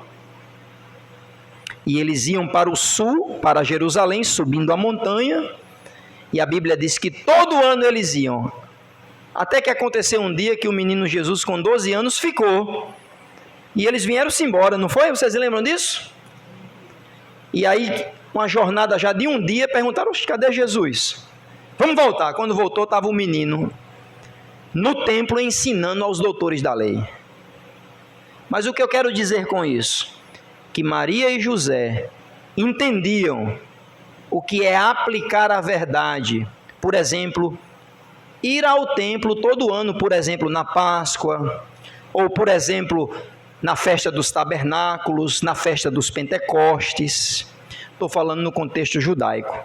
A: e eles iam para o sul, para Jerusalém, subindo a montanha, e a Bíblia diz que todo ano eles iam, até que aconteceu um dia que o menino Jesus com 12 anos ficou, e eles vieram-se embora, não foi? Vocês lembram disso? E aí, uma jornada já de um dia, perguntaram, cadê Jesus? Vamos voltar. Quando voltou, estava o menino no templo ensinando aos doutores da lei. Mas o que eu quero dizer com isso? Que Maria e José entendiam o que é aplicar a verdade. Por exemplo, ir ao templo todo ano, por exemplo, na Páscoa, ou por exemplo, na festa dos tabernáculos, na festa dos Pentecostes. Estou falando no contexto judaico.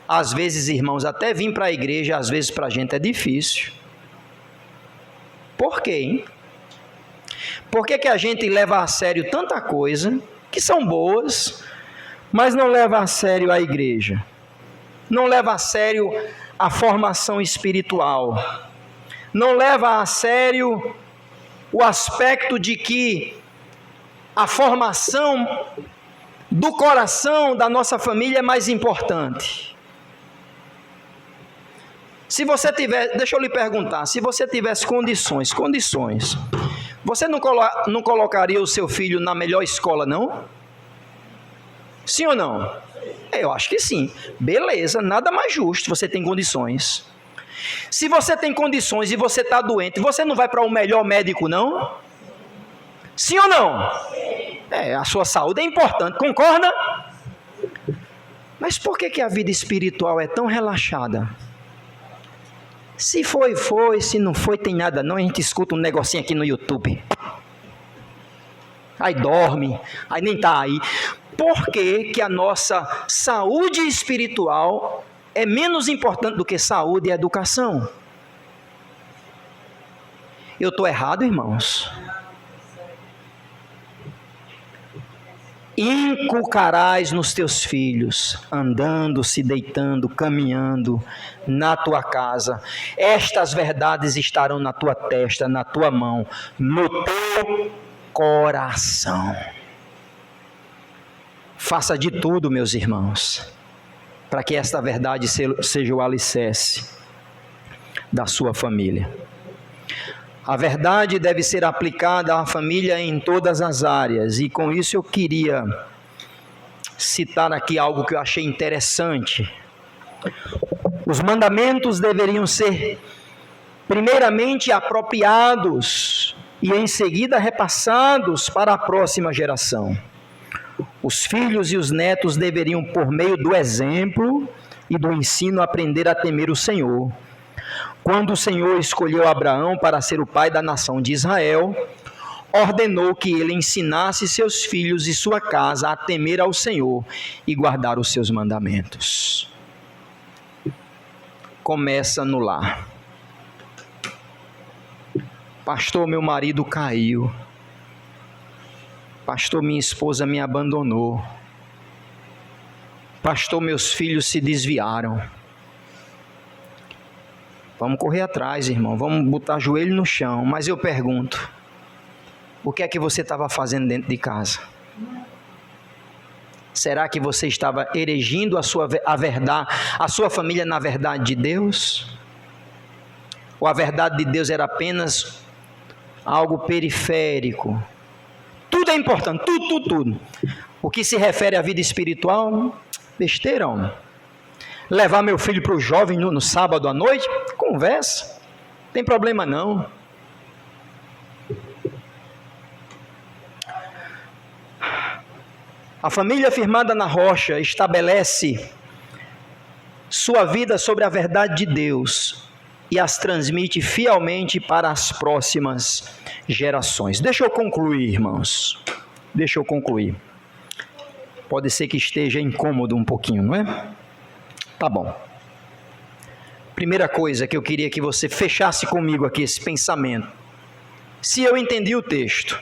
A: Às vezes, irmãos, até vir para a igreja, às vezes para a gente é difícil. Por quê, hein? Por que a gente leva a sério tanta coisa, que são boas, mas não leva a sério a igreja? Não leva a sério a formação espiritual? Não leva a sério o aspecto de que a formação do coração da nossa família é mais importante? Se você tiver, deixa eu lhe perguntar, se você tivesse condições, você não colocaria o seu filho na melhor escola, não? Sim ou não? Eu acho que sim. Beleza, nada mais justo, você tem condições. Se você tem condições e você está doente, você não vai para o melhor médico, não? Sim ou não? A sua saúde é importante, concorda? Mas por que a vida espiritual é tão relaxada? Se foi, se não foi, tem nada não, a gente escuta um negocinho aqui no YouTube. Aí dorme, aí nem está aí. Por que a nossa saúde espiritual é menos importante do que saúde e educação? Eu estou errado, irmãos? Inculcarás nos teus filhos, andando, se deitando, caminhando na tua casa. Estas verdades estarão na tua testa, na tua mão, no teu coração. Faça de tudo, meus irmãos, para que esta verdade seja o alicerce da sua família. A verdade deve ser aplicada à família em todas as áreas, e com isso eu queria citar aqui algo que eu achei interessante. Os mandamentos deveriam ser primeiramente apropriados e em seguida repassados para a próxima geração. Os filhos e os netos deveriam, por meio do exemplo e do ensino, aprender a temer o Senhor. Quando o Senhor escolheu Abraão para ser o pai da nação de Israel, ordenou que ele ensinasse seus filhos e sua casa a temer ao Senhor e guardar os seus mandamentos. Começa no lar. Pastor, meu marido caiu. Pastor, minha esposa me abandonou. Pastor, meus filhos se desviaram. Vamos correr atrás, irmão. Vamos botar joelho no chão. Mas eu pergunto, o que é que você estava fazendo dentro de casa? Será que você estava erigindo a sua família na verdade de Deus? Ou a verdade de Deus era apenas algo periférico? Tudo é importante, tudo. O que se refere à vida espiritual, besteirão. Levar meu filho para o jovem no sábado à noite, conversa, não tem problema não. A família firmada na rocha estabelece sua vida sobre a verdade de Deus e as transmite fielmente para as próximas gerações. Deixa eu concluir, irmãos. Deixa eu concluir. Pode ser que esteja incômodo um pouquinho, não é? Tá bom. Primeira coisa que eu queria que você fechasse comigo aqui esse pensamento. Se eu entendi o texto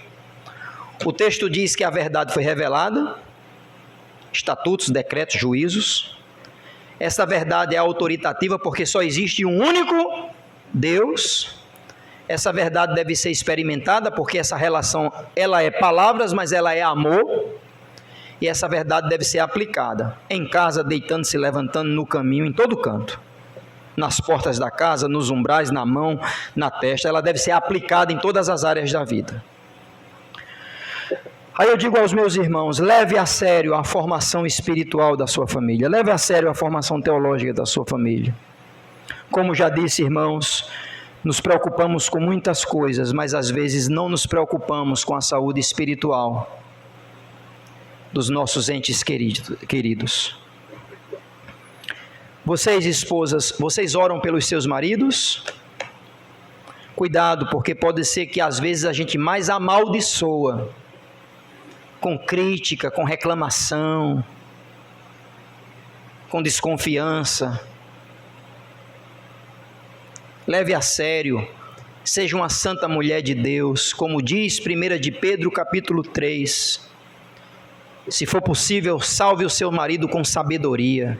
A: diz que a verdade foi revelada, estatutos, decretos, juízos. Essa verdade é autoritativa porque só existe um único Deus. Essa verdade deve ser experimentada porque essa relação, ela é palavras, mas ela é amor. E essa verdade deve ser aplicada em casa, deitando, se levantando, no caminho, em todo canto. Nas portas da casa, nos umbrais, na mão, na testa. Ela deve ser aplicada em todas as áreas da vida. Aí eu digo aos meus irmãos, leve a sério a formação espiritual da sua família, leve a sério a formação teológica da sua família. Como já disse, irmãos, nos preocupamos com muitas coisas, mas às vezes não nos preocupamos com a saúde espiritual dos nossos entes queridos. Vocês, esposas, vocês oram pelos seus maridos? Cuidado, porque pode ser que às vezes a gente mais amaldiçoa, com crítica, com reclamação, com desconfiança. Leve a sério, seja uma santa mulher de Deus, como diz 1 de Pedro capítulo 3. Se for possível, salve o seu marido com sabedoria.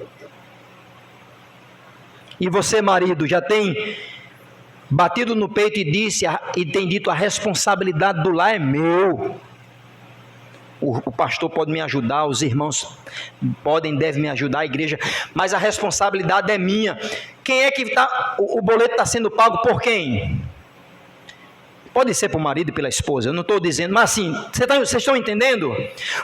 A: E você, marido, já tem batido no peito e tem dito: a responsabilidade do lar é meu. O pastor pode me ajudar, os irmãos devem me ajudar, a igreja, mas a responsabilidade é minha. Quem é que está? O boleto está sendo pago por quem? Pode ser para o marido e pela esposa, eu não estou dizendo, mas assim, vocês estão entendendo?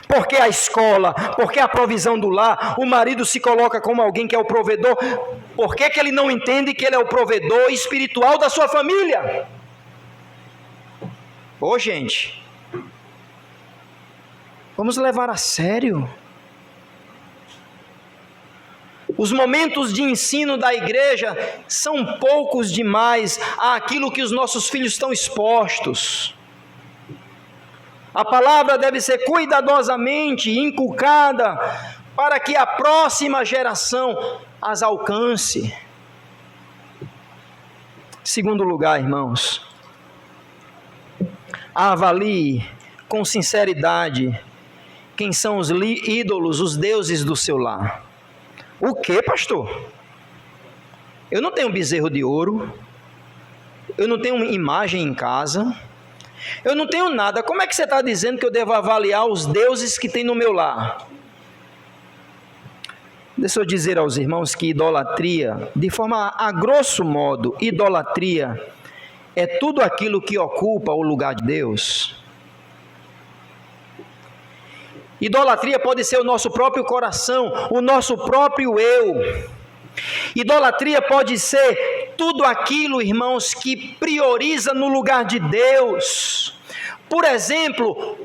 A: Porque a escola, porque a provisão do lar, o marido se coloca como alguém que é o provedor. Por que ele não entende que ele é o provedor espiritual da sua família? Ô gente, vamos levar a sério. Os momentos de ensino da igreja são poucos demais àquilo que os nossos filhos estão expostos. A palavra deve ser cuidadosamente inculcada para que a próxima geração as alcance. Segundo lugar, irmãos, avalie com sinceridade quem são os ídolos, os deuses do seu lar. O que, pastor? Eu não tenho bezerro de ouro, eu não tenho imagem em casa, eu não tenho nada. Como é que você está dizendo que eu devo avaliar os deuses que tem no meu lar? Deixa eu dizer aos irmãos que idolatria, de forma a grosso modo, idolatria é tudo aquilo que ocupa o lugar de Deus. Idolatria pode ser o nosso próprio coração, o nosso próprio eu. Idolatria pode ser tudo aquilo, irmãos, que prioriza no lugar de Deus. Por exemplo,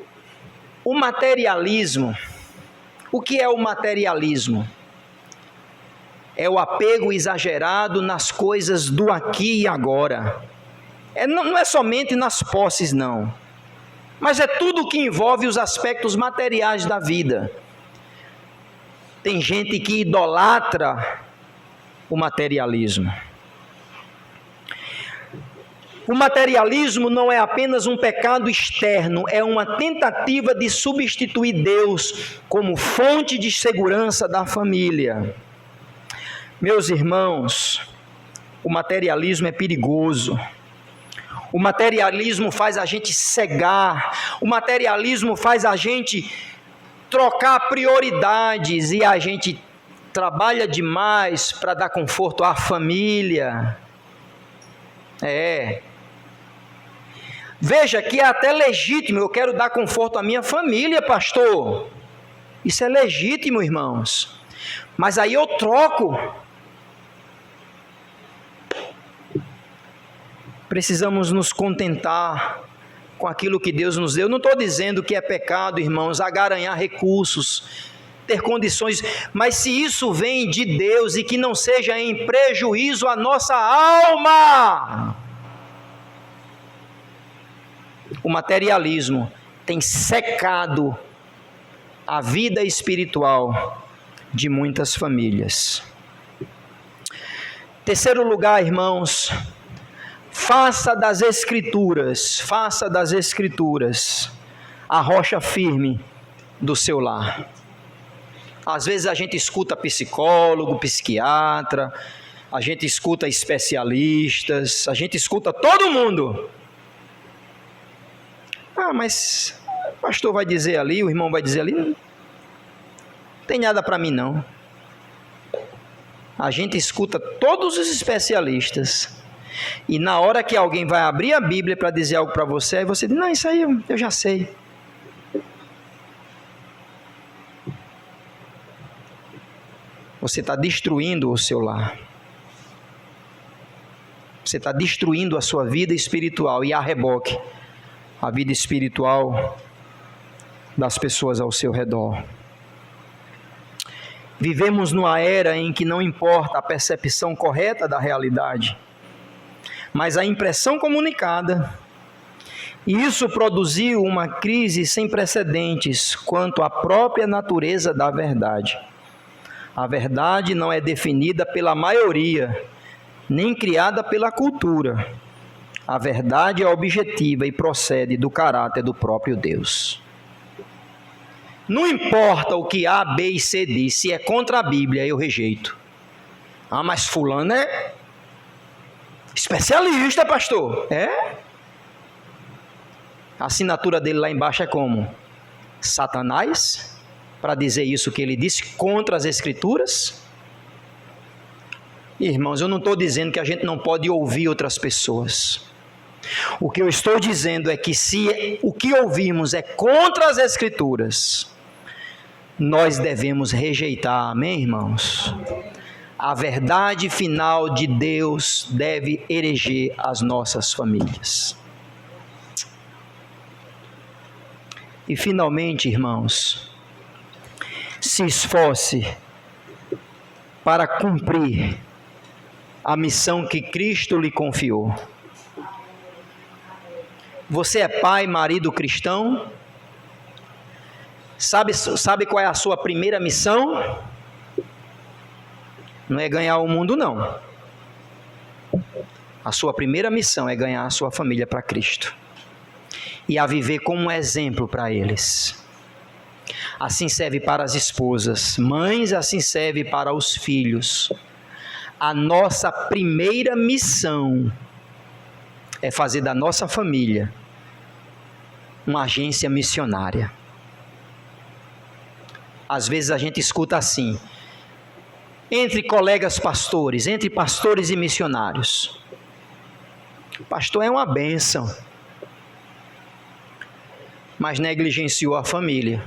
A: o materialismo. O que é o materialismo? É o apego exagerado nas coisas do aqui e agora. Não é somente nas posses, não. Mas é tudo que envolve os aspectos materiais da vida. Tem gente que idolatra o materialismo. O materialismo não é apenas um pecado externo, é uma tentativa de substituir Deus como fonte de segurança da família. Meus irmãos, o materialismo é perigoso. O materialismo faz a gente cegar, o materialismo faz a gente trocar prioridades e a gente trabalha demais para dar conforto à família. Veja que é até legítimo, eu quero dar conforto à minha família, pastor. Isso é legítimo, irmãos. Mas aí eu troco. Precisamos nos contentar com aquilo que Deus nos deu. Eu não estou dizendo que é pecado, irmãos, agaranhar recursos. ter condições, mas se isso vem de Deus e que não seja em prejuízo à nossa alma. O materialismo tem secado a vida espiritual de muitas famílias. Terceiro lugar, irmãos, faça das Escrituras a rocha firme do seu lar. Às vezes a gente escuta psicólogo, psiquiatra, a gente escuta especialistas, a gente escuta todo mundo. Mas o pastor vai dizer ali, o irmão vai dizer ali, não tem nada para mim não. A gente escuta todos os especialistas, e na hora que alguém vai abrir a Bíblia para dizer algo para você, aí você diz, não, isso aí eu já sei. Você está destruindo o seu lar. Você está destruindo a sua vida espiritual e a reboque, a vida espiritual das pessoas ao seu redor. Vivemos numa era em que não importa a percepção correta da realidade, mas a impressão comunicada. E isso produziu uma crise sem precedentes quanto à própria natureza da verdade. A verdade não é definida pela maioria, nem criada pela cultura. A verdade é objetiva e procede do caráter do próprio Deus. Não importa o que A, B e C diz, se é contra a Bíblia, eu rejeito. Mas fulano é especialista, pastor. É? A assinatura dele lá embaixo é como? Satanás, para dizer isso que ele disse contra as Escrituras. Irmãos, eu não estou dizendo que a gente não pode ouvir outras pessoas. O que eu estou dizendo é que se o que ouvimos é contra as Escrituras, nós devemos rejeitar, amém, irmãos? A verdade final de Deus deve erigir as nossas famílias. E finalmente, irmãos, se esforce para cumprir a missão que Cristo lhe confiou. Você é pai, marido cristão? Sabe qual é a sua primeira missão? Não é ganhar o mundo, não. A sua primeira missão é ganhar a sua família para Cristo. E a viver como um exemplo para eles. Assim serve para as esposas. Mães, assim serve para os filhos. A nossa primeira missão é fazer da nossa família uma agência missionária. Às vezes a gente escuta assim, entre colegas pastores, entre pastores e missionários. O pastor é uma bênção, mas negligenciou a família.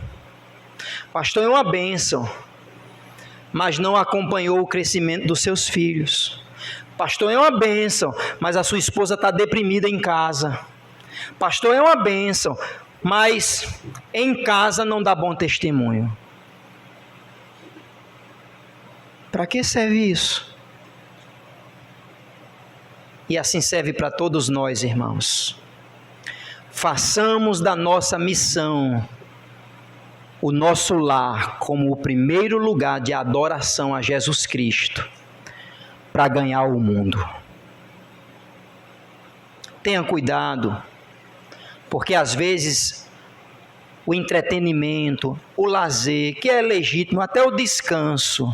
A: O pastor é uma bênção, mas não acompanhou o crescimento dos seus filhos. Pastor é uma bênção, mas a sua esposa está deprimida em casa. Pastor é uma bênção, mas em casa não dá bom testemunho. Para que serve isso? E assim serve para todos nós, irmãos. Façamos da nossa missão o nosso lar como o primeiro lugar de adoração a Jesus Cristo, para ganhar o mundo. Tenha cuidado, porque às vezes o entretenimento, o lazer, que é legítimo, até o descanso,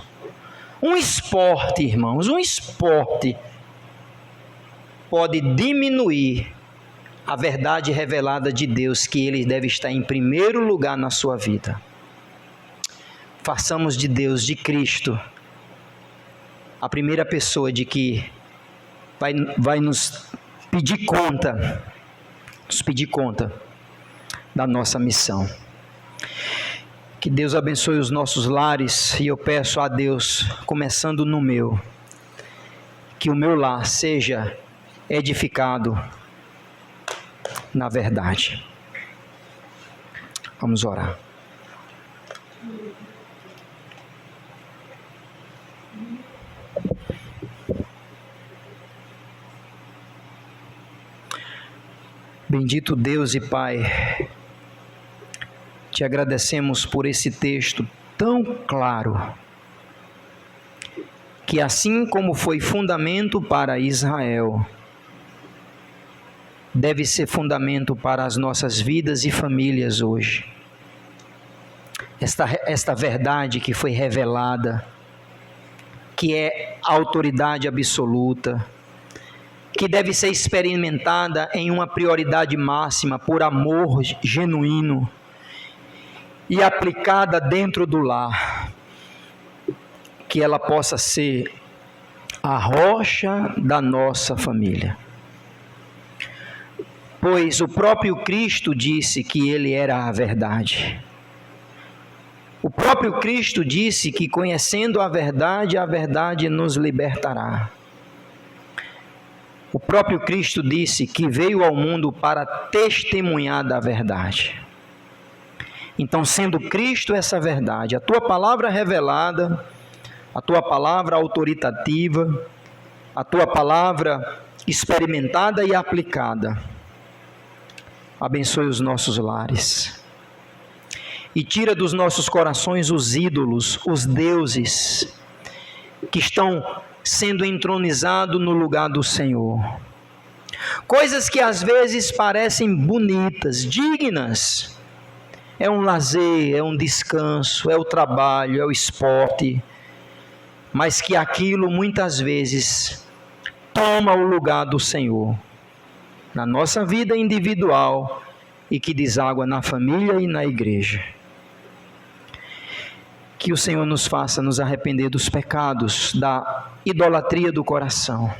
A: um esporte, irmãos, um esporte pode diminuir a verdade revelada de Deus, que Ele deve estar em primeiro lugar na sua vida. Façamos de Deus, de Cristo, a primeira pessoa de que vai nos pedir conta da nossa missão. Que Deus abençoe os nossos lares, e eu peço a Deus, começando no meu, que o meu lar seja edificado na verdade. Vamos orar. Bendito Deus e Pai, te agradecemos por esse texto tão claro, que assim como foi fundamento para Israel, deve ser fundamento para as nossas vidas e famílias hoje. Esta verdade que foi revelada, que é autoridade absoluta, que deve ser experimentada em uma prioridade máxima por amor genuíno e aplicada dentro do lar, que ela possa ser a rocha da nossa família. Pois o próprio Cristo disse que Ele era a verdade. O próprio Cristo disse que conhecendo a verdade nos libertará. O próprio Cristo disse que veio ao mundo para testemunhar da verdade. Então, sendo Cristo essa verdade, a tua palavra revelada, a tua palavra autoritativa, a tua palavra experimentada e aplicada, abençoe os nossos lares e tira dos nossos corações os ídolos, os deuses que estão sendo entronizados no lugar do Senhor. Coisas que às vezes parecem bonitas, dignas. É um lazer, é um descanso, é o trabalho, é o esporte, mas que aquilo muitas vezes toma o lugar do Senhor na nossa vida individual e que deságua na família e na igreja. Que o Senhor nos faça nos arrepender dos pecados, da idolatria do coração.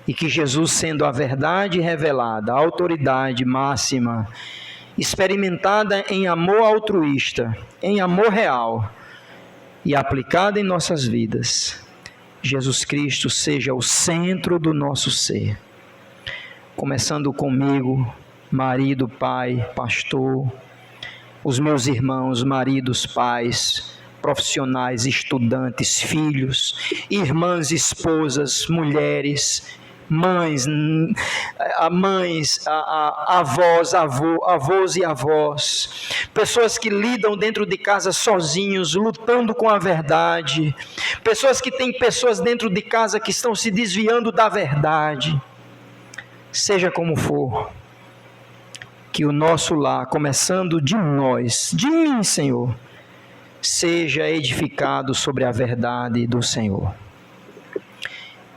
A: E que Jesus, sendo a verdade revelada, a autoridade máxima, experimentada em amor altruísta, em amor real e aplicada em nossas vidas, Jesus Cristo seja o centro do nosso ser. Começando comigo, marido, pai, pastor, os meus irmãos, maridos, pais, profissionais, estudantes, filhos, irmãs, esposas, mulheres, mães, avós e avós, pessoas que lidam dentro de casa sozinhos, lutando com a verdade, pessoas que têm pessoas dentro de casa que estão se desviando da verdade. Seja como for, que o nosso lar, começando de nós, de mim, Senhor, seja edificado sobre a verdade do Senhor.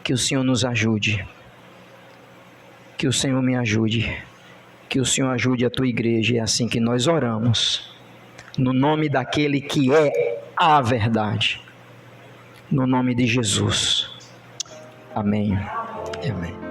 A: Que o Senhor nos ajude, que o Senhor me ajude, que o Senhor ajude a tua igreja. É assim que nós oramos, no nome daquele que é a verdade, no nome de Jesus. Amém. Amém.